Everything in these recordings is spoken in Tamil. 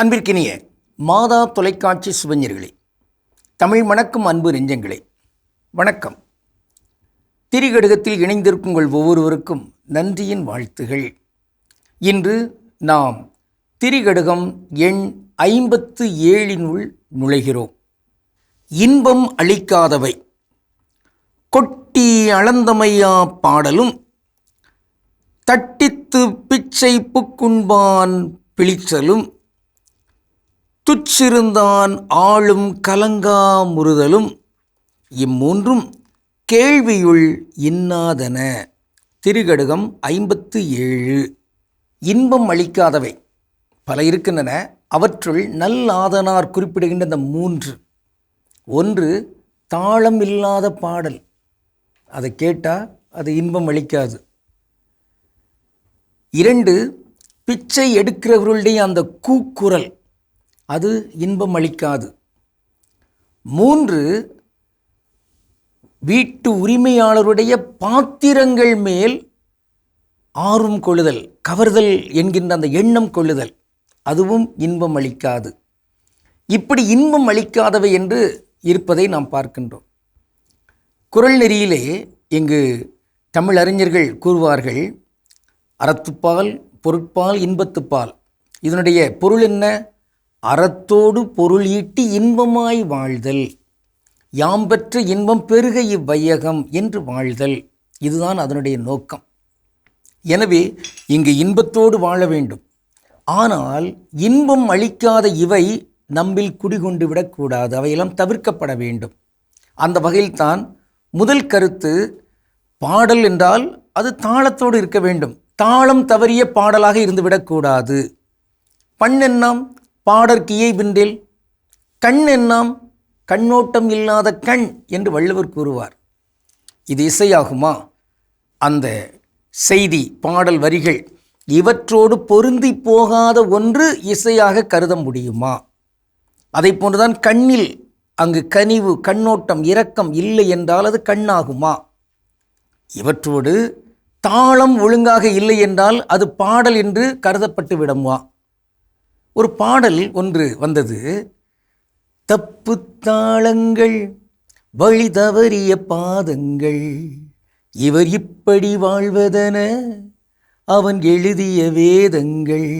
அன்பிற்கினிய மாதா தொலைக்காட்சி சுபஞர்களே, தமிழ் மணக்கும் அன்பு நெஞ்சங்களே, வணக்கம். திரிகடுகத்தில் இணைந்திருக்கும் உங்கள் ஒவ்வொருவருக்கும் நன்றியின் வாழ்த்துகள். இன்று நாம் திரிகடுகம் எண் 57 நுழைகிறோம். இன்பம் அளிக்காதவை. கொட்டி அளந்தமையா பாடலும் தட்டித்து பிச்சை புக்குண்பான் பிளிச்சலும் துச்சிருந்தான் ஆளும் கலங்கா முறுதலும் இம்மூன்றும் கேள்வியுள் இன்னாதன. திரிகடுகம் 57. இன்பம் அளிக்காதவை பல இருக்கின்றன. அவற்றுள் நல்லாதனார் குறிப்பிடுகின்ற இந்த 3. 1, தாளம் இல்லாத பாடல். அதை கேட்டால் அது இன்பம் அளிக்காது. 2, பிச்சை எடுக்கிறவர்களுடைய அந்த கூக்குரல், அது இன்பம் அளிக்காது. 3, வீட்டு உரிமையாளருடைய பாத்திரங்கள் மேல் ஆர்வம் கொள்ளுதல், கவர்தல் என்கின்ற அந்த எண்ணம் கொள்ளுதல், அதுவும் இன்பம் அளிக்காது. இப்படி இன்பம் அளிக்காதவை என்று இருப்பதை நாம் பார்க்கின்றோம். குறள் நெறியிலே இங்கு தமிழ் அறிஞர்கள் கூறுவார்கள், அறத்துப்பால், பொருட்பால், இன்பத்துப்பால். இதனுடைய பொருள் என்ன? அறத்தோடு பொருள் ஈட்டி இன்பமாய் வாழ்தல், யாம் பெற்ற இன்பம் பெருக இவ்வையகம் என்று வாழ்தல், இதுதான் அதனுடைய நோக்கம். எனவே இங்கு இன்பத்தோடு வாழ வேண்டும். ஆனால் இன்பம் அளிக்காத இவை நம்மில் குடிகொண்டு விடக்கூடாது. அவையெல்லாம் தவிர்க்கப்பட வேண்டும். அந்த வகையில்தான் முதல் கருத்து, பாடல் என்றால் அது தாளத்தோடு இருக்க வேண்டும். தாளம் தவறிய பாடலாக இருந்துவிடக்கூடாது. பண் என்னாம் பாடற்கியை விண்டில், கண் என்னாம் கண்ணோட்டம் இல்லாத கண் என்று வள்ளுவர் கூறுவார். இது இசையாகுமா? அந்த செய்தி, பாடல் வரிகள் இவற்றோடு பொருந்தி போகாத ஒன்று இசையாக கருத முடியுமா? அதை போன்றுதான் கண்ணில் அங்கு கனிவு, கண்ணோட்டம், இரக்கம் இல்லை என்றால் அது கண்ணாகுமா? இவற்றோடு தாளம் ஒழுங்காக இல்லை என்றால் அது பாடல் என்று கருதப்பட்டு விடுமா? ஒரு பாடல் ஒன்று வந்தது, தப்பு தாளங்கள் வழி தவறிய பாதங்கள், இவர் இப்படி வாழ்வதென அவன் எழுதிய வேதங்கள்,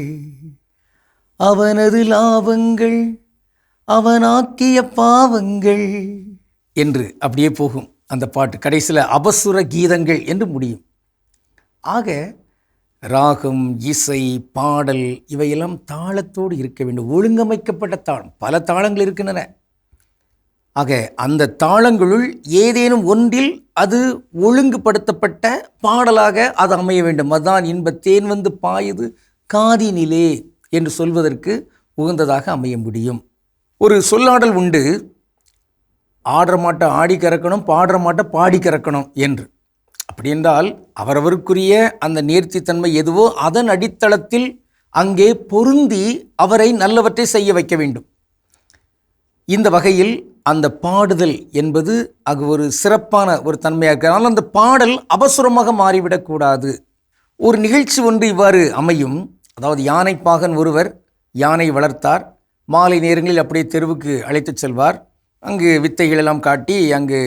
அவனது லாபங்கள் அவனாக்கிய பாவங்கள் என்று அப்படியே போகும் அந்த பாட்டு. கடைசியில் அபசுர கீதங்கள் என்று முடியும். ஆக ராகம், இசை, பாடல் இவையெல்லாம் தாளத்தோடு இருக்க வேண்டும். ஒழுங்கமைக்கப்பட்ட தாளம், பல தாளங்கள் இருக்கின்றன. ஆக அந்த தாளங்களுள் ஏதேனும் ஒன்றில் அது ஒழுங்குபடுத்தப்பட்ட பாடலாக அது அமைய வேண்டும். அதுதான் இன்பத்தேன் வந்து பாயுது காதினிலே என்று சொல்வதற்கு உகந்ததாக அமைய முடியும். ஒரு சொல்லாடல் உண்டு, ஆடுற மாட்ட ஆடி கறக்கணும், பாடுற மாட்ட பாடி கறக்கணும் என்று. அப்படி என்றால் அவரவருக்குரிய அந்த நேர்த்தித்தன்மை எதுவோ அதன் அடித்தளத்தில் அங்கே பொருந்தி அவரை நல்லவற்றை செய்ய வைக்க வேண்டும். இந்த வகையில் அந்த பாடுதல் என்பது அது ஒரு சிறப்பான ஒரு தன்மையாக இருக்கிறால் அந்த பாடல் அபசுரமாக மாறிவிடக்கூடாது. ஒரு நிகழ்ச்சி ஒன்று இவ்வாறு அமையும். அதாவது யானைப்பாகன் ஒருவர் யானை வளர்த்தார். மாலை நேரங்களில் அப்படியே தெருவுக்கு அழைத்து செல்வார். அங்கு வித்தைகளெல்லாம் காட்டி அங்கு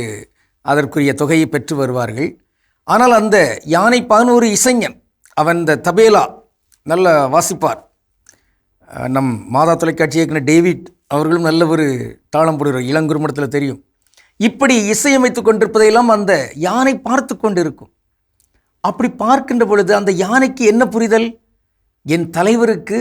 அதற்குரிய தொகையை பெற்று வருவார்கள். ஆனால் அந்த யானைப்பாகன் ஒரு இசைஞன். அவன் இந்த தபேலா நல்ல வாசிப்பார். நம் மாதா தொலைக்காட்சி இயக்குனர் டேவிட் அவர்களும் நல்ல ஒரு தாளம் போடுகிறார், இளங்குறுமடத்தில் தெரியும். இப்படி இசையமைத்து கொண்டிருப்பதையெல்லாம் அந்த யானை பார்த்து கொண்டு இருக்கும். அப்படி பார்க்கின்ற பொழுது அந்த யானைக்கு என்ன புரிதல்? என் தலைவருக்கு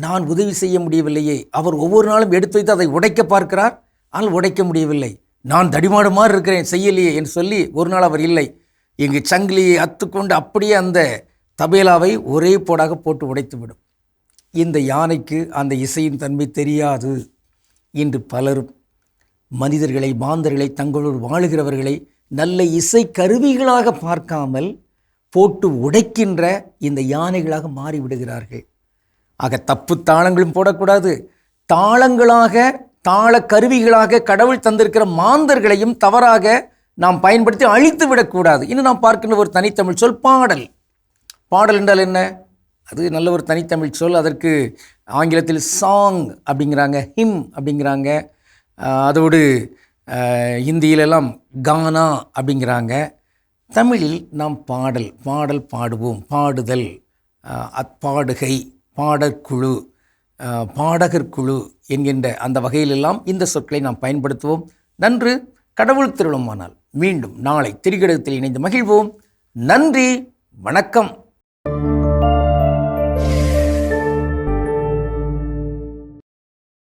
நான் உதவி செய்ய முடியவில்லையே, அவர் ஒவ்வொரு நாளும் எடுத்து வைத்து அதை உடைக்க பார்க்கிறார், ஆனால் உடைக்க முடியவில்லை, நான் தடிமாடு மாதிரி இருக்கிறேன், செய்யலையே என்று சொல்லி ஒரு நாள் அவர் இல்லை, இங்கு சங்கிலியை அத்துக்கொண்டு அப்படியே அந்த தபேலாவை ஒரே போடாக போட்டு உடைத்துவிடும். இந்த யானைக்கு அந்த இசையின் தன்மை தெரியாது. இன்று பலரும் மனிதர்களை, மாந்தர்களை, தங்களோடு வாழுகிறவர்களை நல்ல இசை கருவிகளாக பார்க்காமல் போட்டு உடைக்கின்ற இந்த யானைகளாக மாறிவிடுகிறார்கள். ஆக தப்பு தாளங்களும் போடக்கூடாது. தாளங்களாக, தாள கருவிகளாக கடவுள் தந்திருக்கிற மாந்தர்களையும் தவறாக நாம் பயன்படுத்தி அழித்து விடக்கூடாது. இன்னும் நாம் பார்க்கின்ற ஒரு தனித்தமிழ் சொல் பாடல். பாடல் என்றால் என்ன? அது நல்ல ஒரு தனித்தமிழ் சொல். அதற்கு ஆங்கிலத்தில் சாங் அப்படிங்கிறாங்க, ஹிம் அப்படிங்கிறாங்க. அதோடு ஹிந்தியிலெல்லாம் கானா அப்படிங்கிறாங்க. தமிழில் நாம் பாடல் பாடுவோம், பாடுதல், பாடுகை, பாடற்குழு, பாடகர்குழு என்கின்ற அந்த வகையிலெல்லாம் இந்த சொற்களை நாம் பயன்படுத்துவோம். நன்று. கடவுள் திருளுமானால் மீண்டும் நாளை திரிகடகத்தில் இணைந்து மகிழ்வோம். நன்றி, வணக்கம்.